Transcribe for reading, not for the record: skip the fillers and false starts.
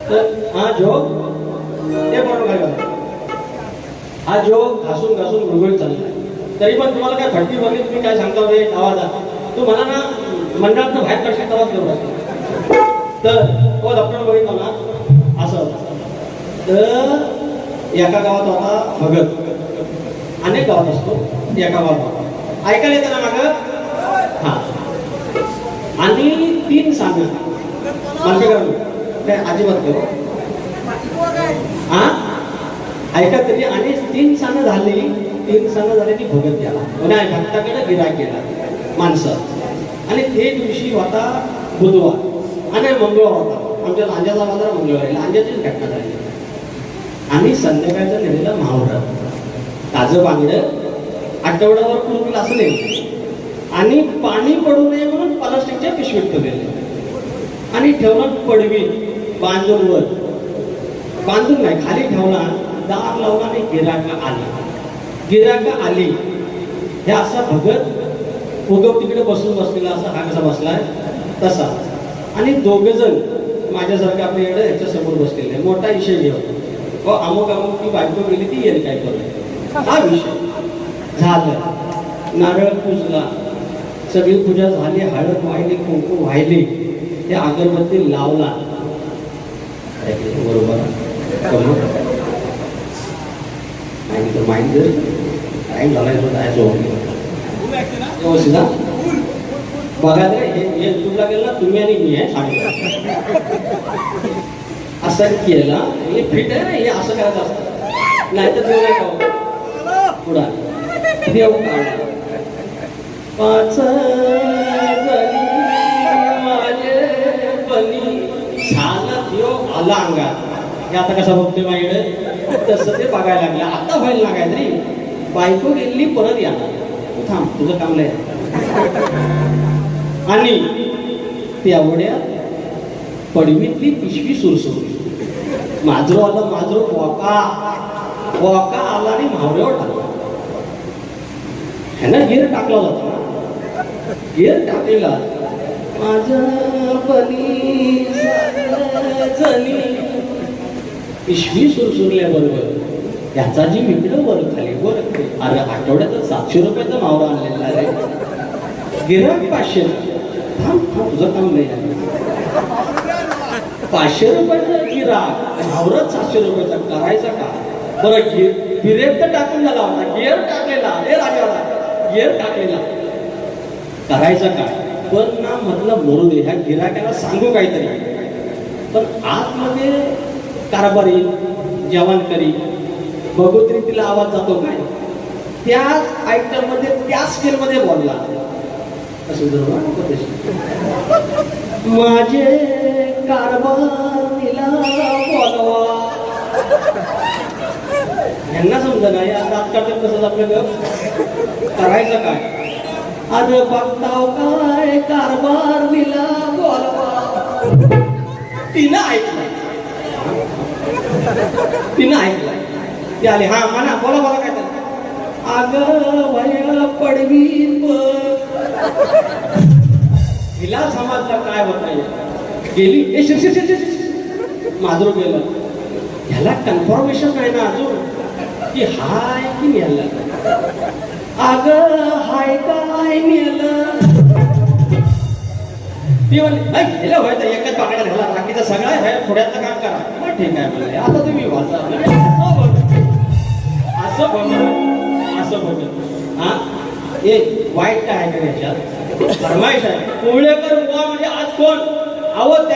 तर हा जोग ते बरोबर काय हा जोग घासून घासून गुळगुळीत चालला. तरी पण तुम्हाला काय फटकी बघली तुम्ही काय सांगता रे आवाजा तू मला ना मंडळातनं बाहेर करशील तेव्हाच करू. तर तो डॉक्टर बघितला ना असं तर एका गावात होता भगत, अनेक गावात असतो, एका गावात होता. ऐकायला येतं ना मागं हा. आणि 3 सांगा काय अजिबात करू हा ऐका तरी. आणि 3 सांगं झाली, 3 सांगं झाले की भगत गेला, पुन्हा भक्ताकडे गिराक गेला माणसं. आणि ते दिवशी होता बुधवार आणि मंगळवार होता. आमच्या लांजाचा बाजार मंगळवारी लांजाचीच घटना झाली. आणि संध्याकाळचं नेलेलं म्हावरं ताजं बांगडं आठवड्यावर पूर्वी असं नाही. आणि पाणी पडू नये म्हणून प्लास्टिकच्या पिशवीत ठेवलेले आणि ठेवलं पडवी बांधून वर, बांधून नाही खाली ठेवला. दार लावला आणि गिराका आली. हे असा भगत उगव तिकडे बसून बसलेला असा हा कसा बसलाय तसा. आणि 2 जण माझ्यासारखं आपल्याकडे ह्याच्या समोर बसलेले. मोठा विषय घेऊन अमुक अमुक ती बायको गेली ती येईल काय करू, हा विषय झाला. नारळ पूजला, सगळी पूजा झाली, हळद वाहिली, कुंकू वाहिली, ते अगरबत्ती लावला. बरोबर नाही तर माइंड टाईम झालाय तो जायचो व्यवस्थित ना बघा रे. हे तुला गेला तुम्ही आणि मी आहे सांगितलं असं केला हे फिट आहे ना, हे असं करायचं असतं. नाही तर देऊ नका पुढा देऊ काढला 5 जणी माझे बनी छान देव आला अंगात. हे आता कसं बघतोय माझ्याकडे तसं ते बघायला लागलं. आता व्हायला लागाय तरी बायको गेली परत या तू थांब तुझं काम लय. आणि तेवढ्या पडवीतली पिशवी सुरसुरली. माजरो आलं, माजरो वॉका आला आणि म्हावऱ्यावर टाकला. ह्यानं गिर टाकला जातो ना, गिर टाकलेला माझ्या बनी जणी पिशवी सुरसुरल्या बरोबर ह्याचा जी इकडं वर खाली वर. अरे आठवड्यात 700 रुपयाचा मावरा आणलेला आहे. गिराक 500. थांब थांब तुझं काम नाही. 500 रुपयाचा गिराक मावरच 700 रुपयाचा करायचा का बरं. गिरेक तर टाकून झाला होता, गिअर टाकलेला हे राजाला गिअर टाकलेला करायचा काय. पण ना म्हटलं मरू दे ह्या गिराक्याला सांगू काहीतरी. पण आतमध्ये कारभारी जेवण करी बघू तरी तिला आवाज जातो काय. त्याच आयटम मध्ये त्याच स्केल मध्ये बोलला माझे कारभारीला बोलवा. यांना समजा नाही दात काढतात कसं आपलं करायचं काय. अरे बघताव काय कारभारीला बोलवा. तिनं ऐकलं, तिनं ऐकलं. ते आले हा म्हणा बोला बोला काय तर. अगं भया पडवी हिला समजला काय होत गेली. ए शिर माधुर गेलं. ह्याला कन्फर्मेशन नाही ना अजून की हाय की मेला. अगं हाय काय मेलं. ती म्हणली गेलं व्हायचं एकच पाकड्या झाला बाकीचा सगळा आहे थोड्याचं काम करा. मग ठीक आहे म्हणले आता तुम्ही वाचा असं बघ असं बघ. हा हे वाईट काय आहे का याच्यात फरमाईश आहे. कोवळेकर बुवा म्हणजे आज कोण. अहो त्या